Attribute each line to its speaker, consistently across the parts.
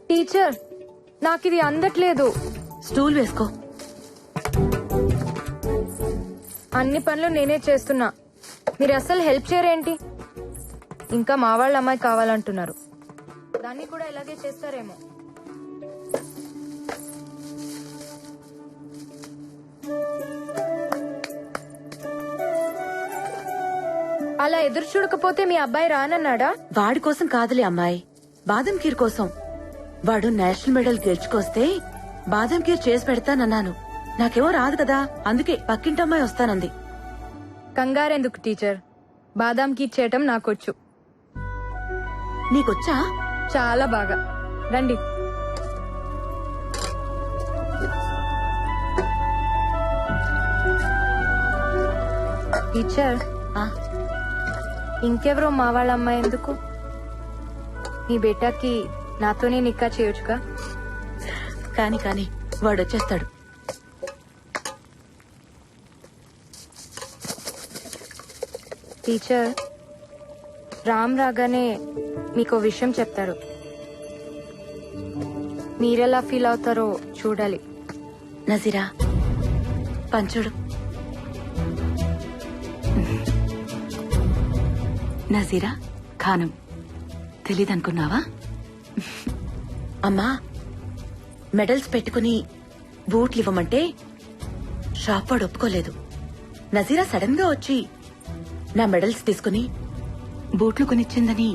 Speaker 1: Teacher, నాకిది అందట్లేదు.
Speaker 2: Stool వేసుకో.
Speaker 1: అన్ని పనులు నేనే చేస్తున్నా, మీరు అసలు హెల్ప్ చేయరేంటి? ఇంకా మా వాళ్ళ అమ్మాయి కావాలంటున్నారు, దాన్ని కూడా ఇలాగే చేస్తారేమో. అలా ఎదురు చూడకపోతే మీ అబ్బాయి రానన్నాడా?
Speaker 2: వాడి కోసం కాదులే అమ్మాయి, బాదం ఖీర్ కోసం. వాడు నేషనల్ మెడల్ గెలుచుకొస్తే బాదం ఖీర్ చేసి పెడతానన్నాను. నాకేమో రాదు కదా, అందుకే పక్కింటమ్మాయి వస్తానంది.
Speaker 1: కంగారెందుకు టీచర్, బాదాం ఖీర్ చేయటం నాకొచ్చు.
Speaker 2: నీకొచ్చా?
Speaker 1: చాలా బాగా. రండి. టీచర్, ఇంకెవరో మా వాళ్ళ అమ్మాయి ఎందుకు? మీ బేటాకి నాతోనే నిక్కా చేయొచ్చుగా.
Speaker 2: కాని కాని వాడొచ్చేస్తాడు.
Speaker 1: టీచర్, రామ్ రాగానే మీకో విషయం చెప్తారు, మీరెలా ఫీల్ అవుతారో చూడాలి.
Speaker 2: నజీరా, పంచుడు. నజీరా ఖానం తెలీదనుకున్నావా? అమ్మా, మెడల్స్ పెట్టుకుని బూట్లు ఇవ్వమంటే షాప్ వాడు ఒప్పుకోలేదు. నజీరా సడన్ గా వచ్చి నా మెడల్స్ తీసుకుని బూట్లు కొనిచ్చిందని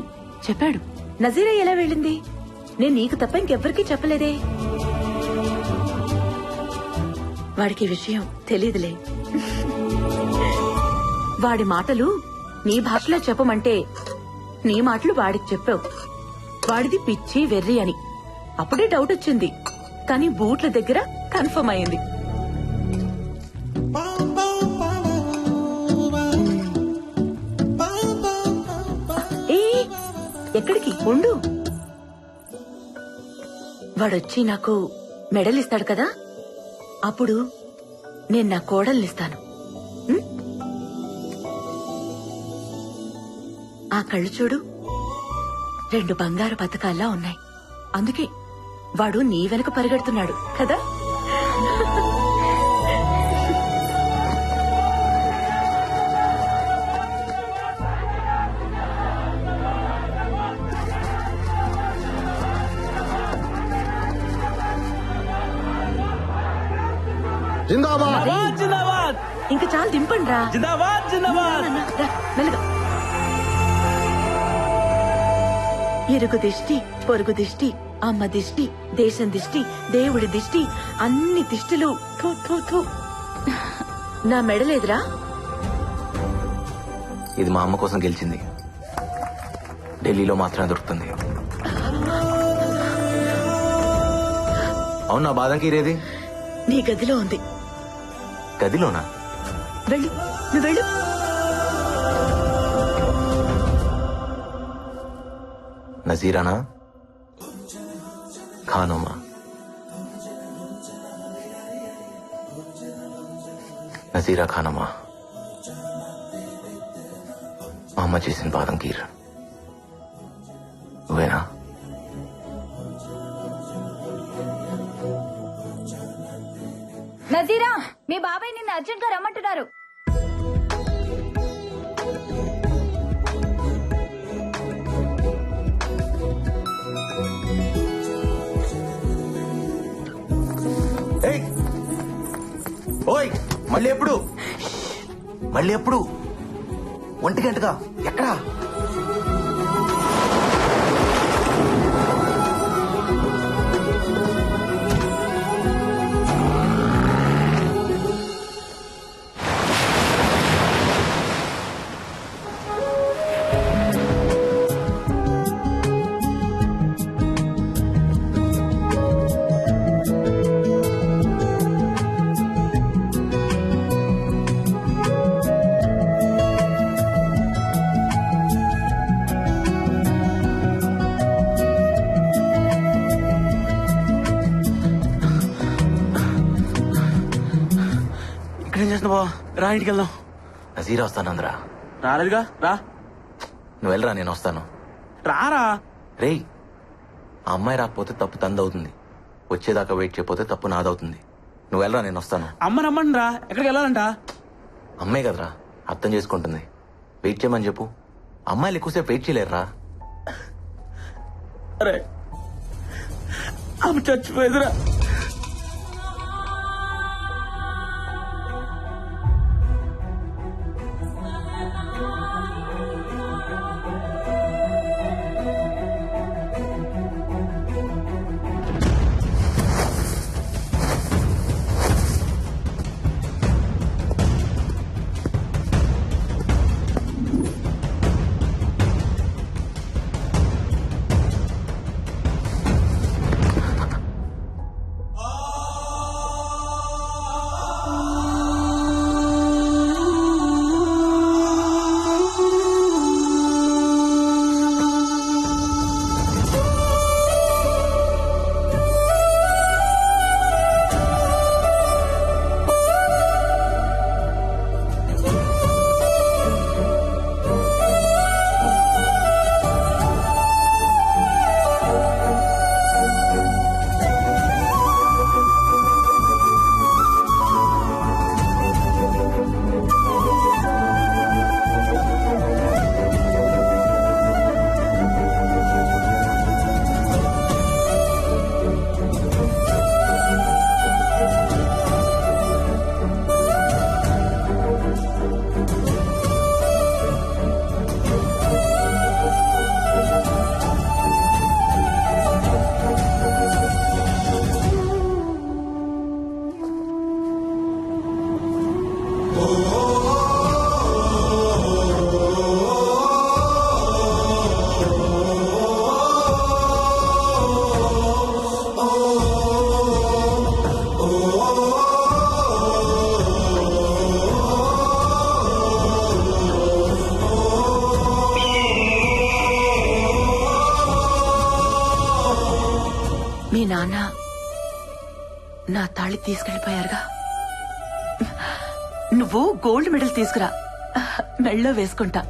Speaker 2: చెప్పాడు. నజీరా ఎలా వెళ్ళింది? నేను నీకు తప్ప ఇంకెవ్వరికీ చెప్పలేదే. వాడికి విషయం తెలీదులే. వాడి మాటలు నీ భాషలో చెప్పమంటే నీ మాటలు వాడికి చెప్పావు. వాడిది పిచ్చి వెర్రి అని. అప్పుడే డౌట్ వచ్చింది. కానీ బూట్ల దగ్గర కన్ఫర్మ్ అయింది. ఏ ఎక్కడికి ఉండు. వాడొచ్చి నాకు మెడల్ ఇస్తాడు కదా, అప్పుడు నేను నా కోడల్నిస్తాను. ఉం? ఆ కళ్ళు చూడు, 2 బంగారు పథకాల్లా ఉన్నాయి. అందుకే వాడు నీ వెనక పరిగెడుతున్నాడు కదా.
Speaker 3: జిందాబాద్
Speaker 4: జిందాబాద్ జిందాబాద్
Speaker 2: ఇంకా చాలు దింపండి రా.
Speaker 4: జిందాబాద్ జిందాబాద్.
Speaker 2: మెల్లగా. ఇరుగు దిష్టి, పొరుగు దిష్టి, అమ్మ దిష్టి, దేశం దిష్టి, దేవుడి దిష్టి, అన్ని దిష్టిలు. థూ, థూ, థూ. నా మెడలేదురా.
Speaker 5: ఇది మా అమ్మ కోసం గెలిచింది. ఢిల్లీలో మాత్రమే దొరుకుతుంది. అవును, నా బాదం కీరేది
Speaker 2: నీ గదిలో ఉంది.
Speaker 5: గదిలోనా?
Speaker 2: వెళ్ళు, నువ్వు వెళ్ళు.
Speaker 5: నజీరానా ఖానోమా? నజీరా ఖానమా, మా అమ్మ చేసిన బాదం కీర్ నువ్వేనా?
Speaker 1: నజీరా, మీ బాబాయ్ నిన్ను అర్జెంట్ గా రమ్మంటున్నారు.
Speaker 5: ఏయ్! ఓయ్, మళ్ళీ ఎప్పుడు? మళ్ళీ ఎప్పుడు? 1 గంటగా ఎక్కడా?
Speaker 4: ఇక్కడేం చేస్తున్నావు బావ? రా ఇంటికి వెళ్దాం.
Speaker 5: నజీరా వస్తానందరా.
Speaker 4: రాలేదుగా, రా.
Speaker 5: నువ్వు వెళ్ళరా, నేను వస్తాను.
Speaker 4: రారా.
Speaker 5: రేయ్, ఆ అమ్మాయి రాకపోతే తప్పు తందవుతుంది. వచ్చేదాకా వెయిట్ చేయకపోతే తప్పు నాదవుతుంది. నువ్వు వెళ్ళరా, నేను వస్తాను.
Speaker 4: అమ్మ రమ్మండి రా. ఎక్కడికి వెళ్ళాలంట?
Speaker 5: అమ్మాయి కదరా, అర్థం చేసుకుంటుంది. వెయిట్ చేయమని చెప్పు. అమ్మాయిలు ఎక్కువసేపు వెయిట్ చేయలేరురా.
Speaker 4: అరే, అమ్మ చచ్చిపోయేదిరా.
Speaker 2: మీ నాన్న నా తాళి తీసుకెళ్లిపోయారుగా. నువ్వు గోల్డ్ మెడల్ తీసుకురా, మెళ్ళో వేసుకుంటా.